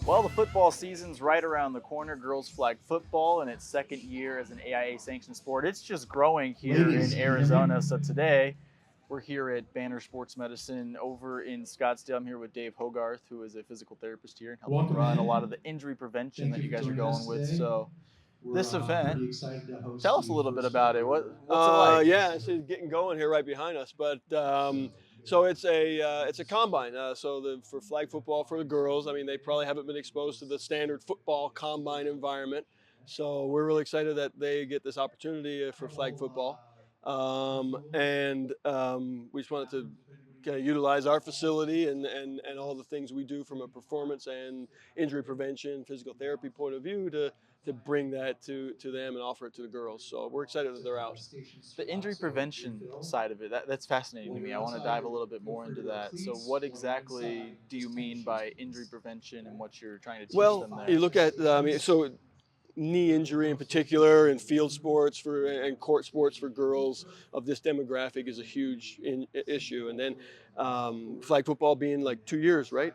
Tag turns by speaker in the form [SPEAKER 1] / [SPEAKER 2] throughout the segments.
[SPEAKER 1] Well, the football season's right around the corner. Girls flag football in its second year as an AIA sanctioned sport. It's just growing here in Arizona. So today we're here at Banner Sports Medicine over in Scottsdale. I'm here with Dave Hogarth, who is a physical therapist here and helping run a lot of the injury prevention that you guys are going with. So this event, tell us a little bit about it. What's it like?
[SPEAKER 2] Yeah, it's getting going here right behind us. But so it's a combine. For flag football for the girls, I mean they probably haven't been exposed to the standard football combine environment. So we're really excited that they get this opportunity for flag football, and we just wanted to kind of utilize our facility and all the things we do from a performance and injury prevention, physical therapy point of view to bring that to them and offer it to the girls. So we're excited that they're out.
[SPEAKER 1] The injury prevention side of it, that's fascinating to me. I want to dive a little bit more into that. So what exactly do you mean by injury prevention and what you're trying to teach them there?
[SPEAKER 2] You look at, knee injury in particular and field sports and court sports for girls of this demographic is a huge issue. And then flag football being like 2 years, right?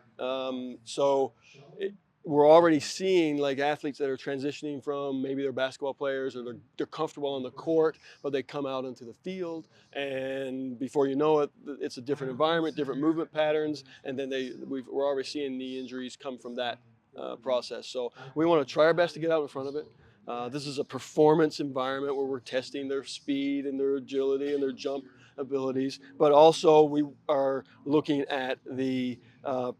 [SPEAKER 2] We're already seeing like athletes that are transitioning from maybe they're basketball players or they're comfortable on the court, but they come out into the field, and before you know it, it's a different environment, different movement patterns, and then we're already seeing knee injuries come from that process. So we want to try our best to get out in front of it. This is a performance environment where we're testing their speed and their agility and their jump abilities, but also we are looking at the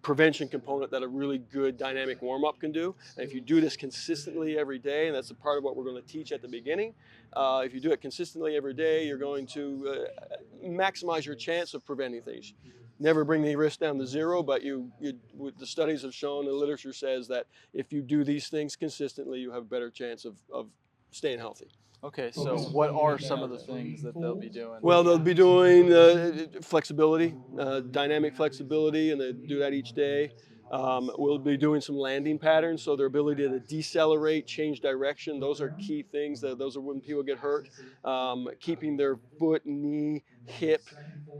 [SPEAKER 2] prevention component that a really good dynamic warm-up can do. And if you do this consistently every day, and that's a part of what we're going to teach at the beginning, if you do it consistently every day, you're going to maximize your chance of preventing things. Never bring the risk down to zero, but the studies have shown, the literature says that if you do these things consistently, you have a better chance of staying healthy.
[SPEAKER 1] Okay, so what are some of the things that they'll be doing?
[SPEAKER 2] Well, they'll be doing flexibility, dynamic flexibility, and they do that each day. We'll be doing some landing patterns, so their ability to decelerate, change direction. Those are key things. Those are when people get hurt. Keeping their foot, knee, hip,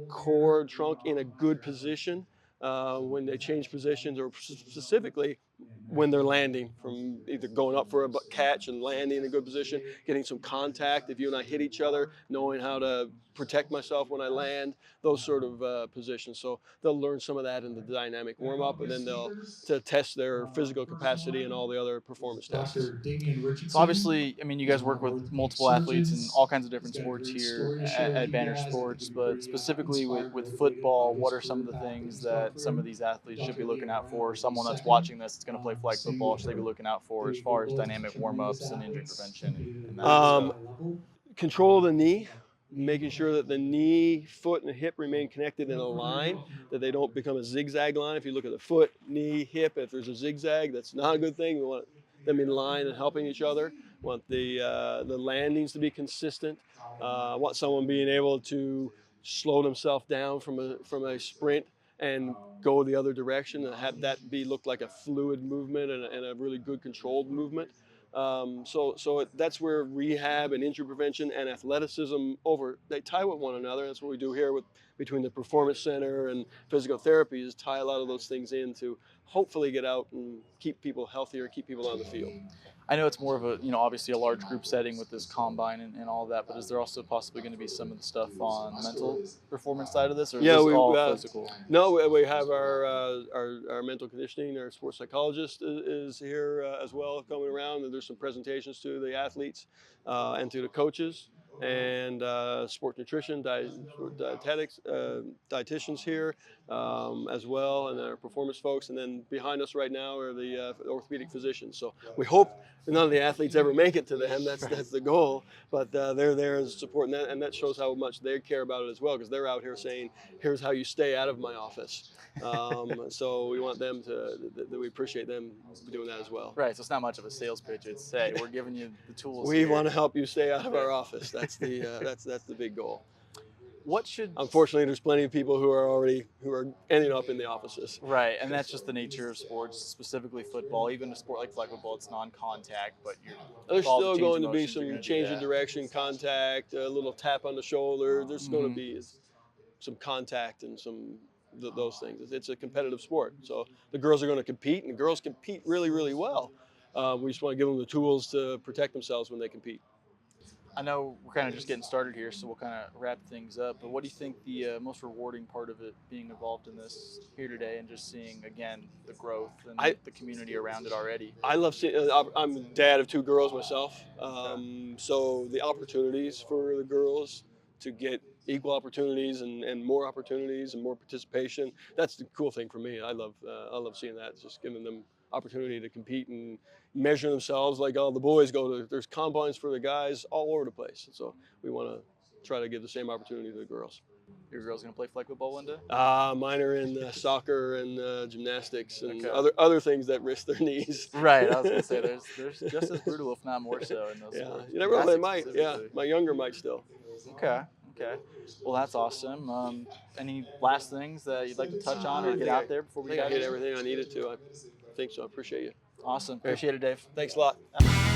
[SPEAKER 2] core, trunk in a good position when they change positions, or specifically when they're landing, from either going up for a catch and landing in a good position, getting some contact. If you and I hit each other, knowing how to protect myself when I land, those sort of positions. So they'll learn some of that in the dynamic warm-up, and then they'll to test their physical capacity and all the other performance tests.
[SPEAKER 1] So obviously, I mean, you guys work with multiple athletes in all kinds of different sports here at Banner Sports, but specifically with football, what are some of the things that some of these athletes should be looking out for? Someone that's watching this that's going to play flag football, should they be looking out for as far as dynamic warm-ups and injury prevention? And that
[SPEAKER 2] Control of the knee, making sure that the knee, foot, and hip remain connected in a line, that they don't become a zigzag line. If you look at the foot, knee, hip, if there's a zigzag, that's not a good thing. We want them in line and helping each other. We want the landings to be consistent. Want someone being able to slow themselves down from a sprint and go the other direction and have that look like a fluid movement and a really good controlled movement. That's where rehab and injury prevention and athleticism they tie with one another. That's what we do here between the Performance Center and physical therapy, is tie a lot of those things in to hopefully get out and keep people healthier, keep people on the field.
[SPEAKER 1] I know it's more of a, obviously a large group setting with this combine and all of that, but is there also possibly going to be some of the stuff on the mental performance side of this, or is this all physical?
[SPEAKER 2] No, we have our mental conditioning, our sports psychologist is here as well, coming around, and there's some presentations to the athletes and to the coaches, and sport nutrition, dietetics, dietitians here as well, and our performance folks. And then behind us right now are the orthopedic physicians. So we hope none of the athletes ever make it to them. That's the goal. But they're there as support, and that shows how much they care about it as well, because they're out here saying, "Here's how you stay out of my office." So we want them that we appreciate them doing that as well.
[SPEAKER 1] Right. So it's not much of a sales pitch. It's, hey, we're giving you the tools.
[SPEAKER 2] We want to help you stay out of our office. That's the big goal. Unfortunately, there's plenty of people who are ending up in the offices.
[SPEAKER 1] Right, and that's just the nature of sports, specifically football. Even a sport like flag football, it's non-contact, but
[SPEAKER 2] there's still going to be some change of direction, contact, a little tap on the shoulder. There's going to be some contact and some those things. It's a competitive sport, so the girls are going to compete, and the girls compete really, really well. We just want to give them the tools to protect themselves when they compete.
[SPEAKER 1] I know we're kind of just getting started here, so we'll kind of wrap things up. But what do you think the most rewarding part of it being involved in this here today, and just seeing again the growth and the community around it already?
[SPEAKER 2] I love seeing. I'm a dad of 2 girls myself,
[SPEAKER 1] Okay.
[SPEAKER 2] so the opportunities for the girls to get equal opportunities and more opportunities and more participation. That's the cool thing for me. I love seeing that. It's just giving them opportunity to compete and measure themselves like all the boys go to. There's combines for the guys all over the place. So we want to try to give the same opportunity to the girls.
[SPEAKER 1] Your girls gonna play flag football one day?
[SPEAKER 2] Mine are in soccer and gymnastics and
[SPEAKER 1] Okay.
[SPEAKER 2] other things that risk their knees.
[SPEAKER 1] Right. I was gonna say there's just as brutal, if not more so, in those
[SPEAKER 2] Yeah,
[SPEAKER 1] sports.
[SPEAKER 2] you never know. They
[SPEAKER 1] Gymnastics
[SPEAKER 2] might. Yeah,
[SPEAKER 1] specifically.
[SPEAKER 2] my younger might still.
[SPEAKER 1] Okay. Okay. Well, that's awesome. Any last things that you'd like to touch on or get out there before
[SPEAKER 2] I
[SPEAKER 1] we
[SPEAKER 2] think I
[SPEAKER 1] dive
[SPEAKER 2] hit
[SPEAKER 1] in?
[SPEAKER 2] everything I needed to. I think so. I appreciate you.
[SPEAKER 1] Awesome. Appreciate it, Dave.
[SPEAKER 2] Thanks a lot.